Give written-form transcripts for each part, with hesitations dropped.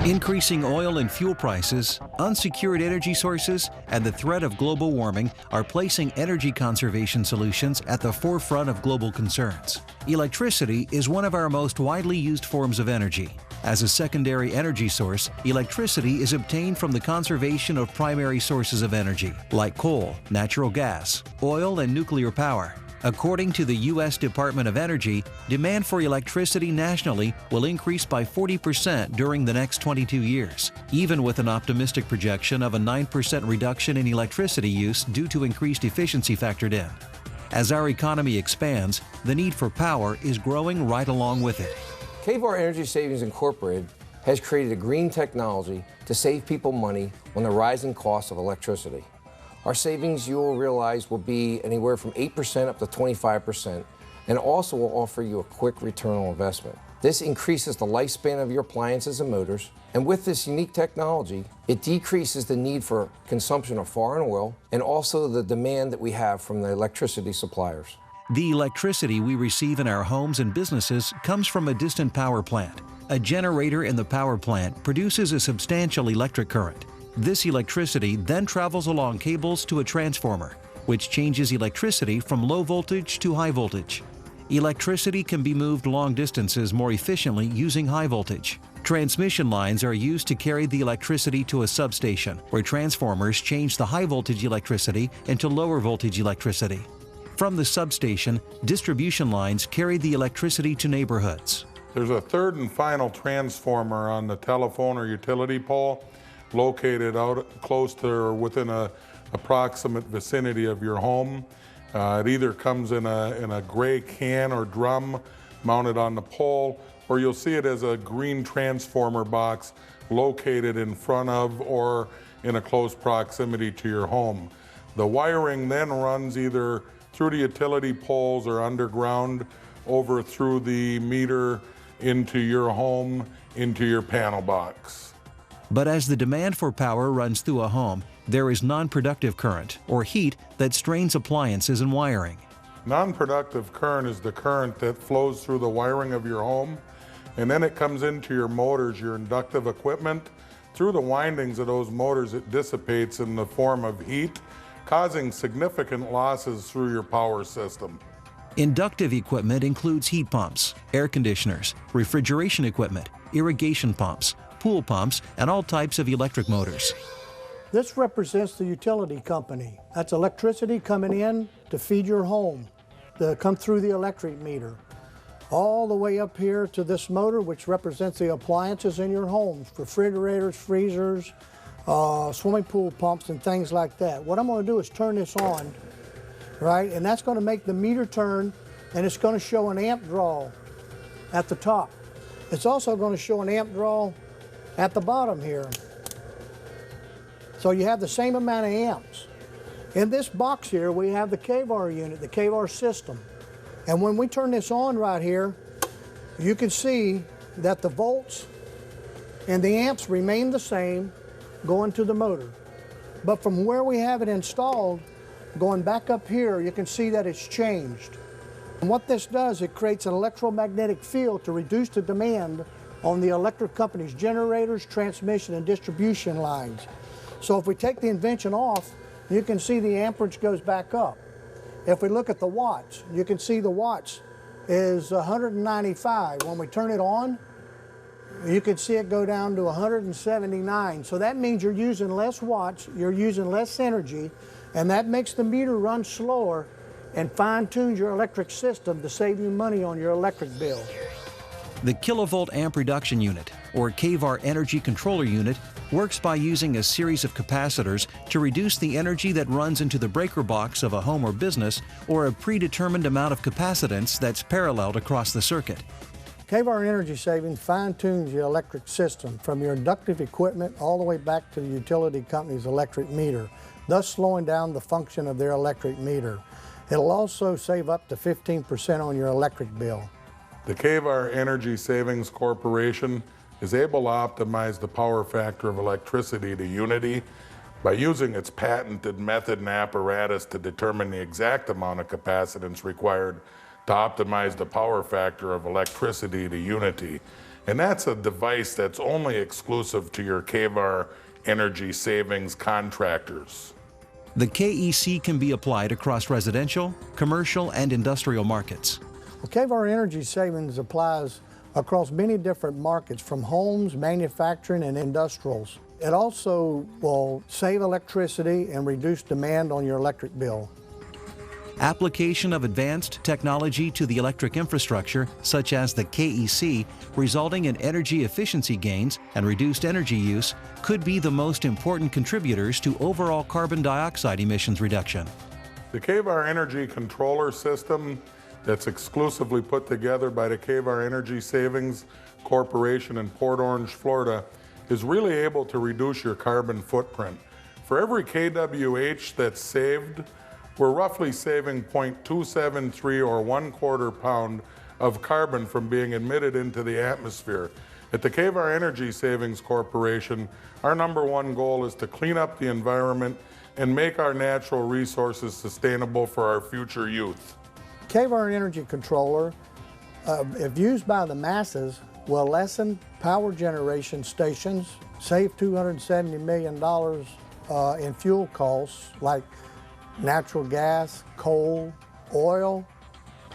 Increasing oil and fuel prices, unsecured energy sources, and the threat of global warming are placing energy conservation solutions at the forefront of global concerns. Electricity is one of our most widely used forms of energy. As a secondary energy source, electricity is obtained from the conservation of primary sources of energy, like coal, natural gas, oil, and nuclear power. According to the U.S. Department of Energy, demand for electricity nationally will increase by 40% during the next 22 years, even with an optimistic projection of a 9% reduction in electricity use due to increased efficiency factored in. As our economy expands, the need for power is growing right along with it. KVAR Energy Savings Incorporated has created a green technology to save people money on the rising cost of electricity. Our savings, you will realize, will be anywhere from 8% up to 25%, and also will offer you a quick return on investment. This increases the lifespan of your appliances and motors, and with this unique technology, it decreases the need for consumption of foreign oil and also the demand that we have from the electricity suppliers. The electricity we receive in our homes and businesses comes from a distant power plant. A generator in the power plant produces a substantial electric current. This electricity then travels along cables to a transformer, which changes electricity from low voltage to high voltage. Electricity can be moved long distances more efficiently using high voltage. Transmission lines are used to carry the electricity to a substation, where transformers change the high voltage electricity into lower voltage electricity. From the substation, distribution lines carry the electricity to neighborhoods. There's a third and final transformer on the telephone or utility pole located out close to or within a approximate vicinity of your home. It either comes in a gray can or drum mounted on the pole, or you'll see it as a green transformer box located in front of or in a close proximity to your home. The wiring then runs either through the utility poles or underground over through the meter into your home, into your panel box. But as the demand for power runs through a home, there is non-productive current, or heat, that strains appliances and wiring. Non-productive current is the current that flows through the wiring of your home, and then it comes into your motors, your inductive equipment. Through the windings of those motors, it dissipates in the form of heat, causing significant losses through your power system. Inductive equipment includes heat pumps, air conditioners, refrigeration equipment, irrigation pumps, pool pumps, and all types of electric motors. This represents the utility company. That's electricity coming in to feed your home, to come through the electric meter. All the way up here to this motor, which represents the appliances in your homes, refrigerators, freezers, swimming pool pumps, and things like that. What I'm going to do is turn this on, right? And that's going to make the meter turn, and it's going to show an amp draw at the top. It's also going to show an amp draw at the bottom here. So you have the same amount of amps. In this box here, we have the KVAR unit, the KVAR system. And when we turn this on right here, you can see that the volts and the amps remain the same going to the motor. But from where we have it installed, going back up here, you can see that it's changed. And what this does, it creates an electromagnetic field to reduce the demand on the electric company's generators, transmission, and distribution lines. So if we take the invention off, you can see the amperage goes back up. If we look at the watts, you can see the watts is 195. When we turn it on, you can see it go down to 179. So that means you're using less watts, you're using less energy, and that makes the meter run slower and fine-tunes your electric system to save you money on your electric bill. The kilovolt amp reduction unit, or KVAR energy controller unit, works by using a series of capacitors to reduce the energy that runs into the breaker box of a home or business, or a predetermined amount of capacitance that's paralleled across the circuit. KVAR Energy Savings fine-tunes your electric system from your inductive equipment all the way back to the utility company's electric meter, thus slowing down the function of their electric meter. It'll also save up to 15% on your electric bill. The KVAR Energy Savings Corporation is able to optimize the power factor of electricity to unity by using its patented method and apparatus to determine the exact amount of capacitance required to optimize the power factor of electricity to unity. And that's a device that's only exclusive to your KVAR energy savings contractors. The KEC can be applied across residential, commercial, and industrial markets. Well, KVAR Energy Savings applies across many different markets, from homes, manufacturing, and industrials. It also will save electricity and reduce demand on your electric bill. Application of advanced technology to the electric infrastructure, such as the KEC, resulting in energy efficiency gains and reduced energy use, could be the most important contributors to overall carbon dioxide emissions reduction. The KVAR Energy Controller System that's exclusively put together by the KVAR Energy Savings Corporation in Port Orange, Florida, is really able to reduce your carbon footprint. For every kWh that's saved, we're roughly saving 0.273 or 1/4 pound of carbon from being emitted into the atmosphere. At the KVAR Energy Savings Corporation, our #1 goal is to clean up the environment and make our natural resources sustainable for our future youth. KVAR Energy Controller, if used by the masses, will lessen power generation stations, save $270 million in fuel costs like natural gas, coal, oil,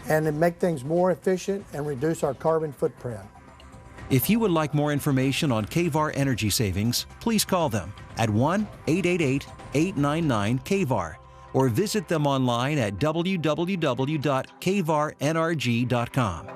and to make things more efficient and reduce our carbon footprint. If you would like more information on KVAR energy savings, please call them at 1-888-899-KVAR or visit them online at www.kvarnrg.com.